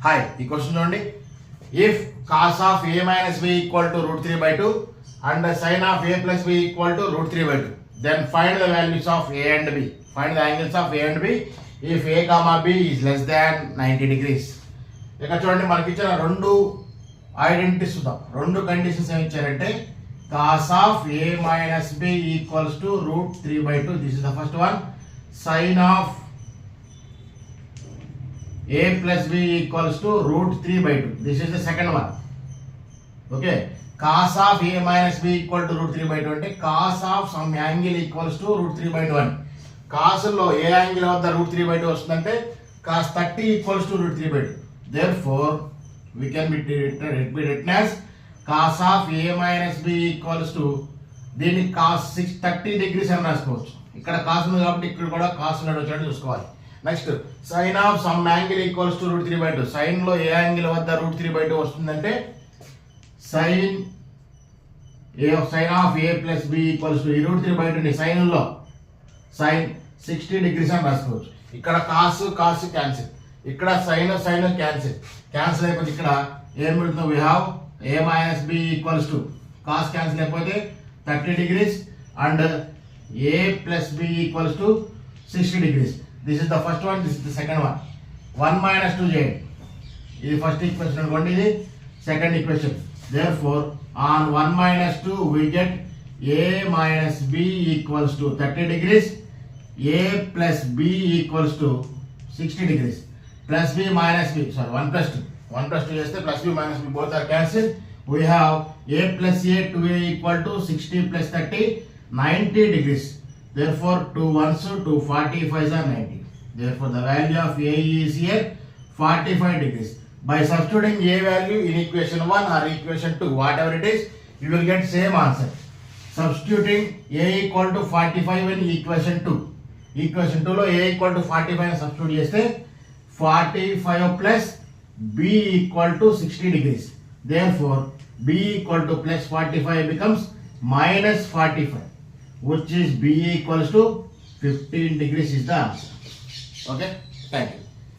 Hi, ఈ question చూడండి. If cos of A minus B equal to √3/2 and sine of A plus B equal to √3/2, then find the values of A and B. Find the angles of A and B if A comma B is less than 90 degrees. ఇక్కడ చూడండి, మనకి ఇచ్చిన రెండు identities చూద్దాం. రెండు conditions ఏమి ఇచ్చారంటే cos of A minus B equals to √3/2, this is the first one. Sine of a plus b equals to √3/2, this is the second one. Okay, cos of a minus b equal to √3/2 అంటే cos of some angle equals to √3/2 అని. cos లో ఏ angle వద్ద √3/2 వస్తుందంటే cos 30 equals to √3/2. therefore we can be written as cos of a minus b equals to, దీన్ని cos 30 degrees అని రాసుకోవచ్చు. ఇక్కడ cos ఉంది కాబట్టి ఇక్కడ కూడా cos ఉన్నట్టు వచ్చేట్టు చూసుకోవాలి. Next sine of sum angle equals to √3/2. Sine లో ఏ యాంగిల్ వద్ద √3/2 వస్తుందంటే sine of A plus B equals to, ఈ √3/2 సైన్ లో సైన్ 60 degrees అని రాసుకోవచ్చు. ఇక్కడ కాస్ క్యాన్సిల్, ఇక్కడ సైన్ క్యాన్సిల్ అయిపోతే ఇక్కడ ఏం పెడుతుంది, we have A minus B equals to, cos cancel అయిపోతే 30 degrees and A plus B equals to 60 degrees. This is the first one, this is the second one. 1 minus 2 చేయండి, ఇది first equation అనుకోండి, ఇది second equation. therefore on 1 minus 2 we get a minus b equals to 30 degrees, a plus b equals to 60 degrees. plus b minus b, sorry 1 plus 2 చేస్తే plus b minus b both are cancelled. we have a plus a 2a equal to 60 plus 30 90 degrees. therefore 2 1s 2 45s are 90. therefore the value of a is here 45 degrees. by substituting a value in equation 1 or equation 2, whatever it is, you will get same answer. substituting a equal to 45 in equation 2, equation 2 లో a equal to 45 అని substitute చేస్తే 45 plus b equal to 60 degrees. therefore b equal to plus 45 becomes minus 45, which is b equals to 15 degrees is the answer. Okay, thank you.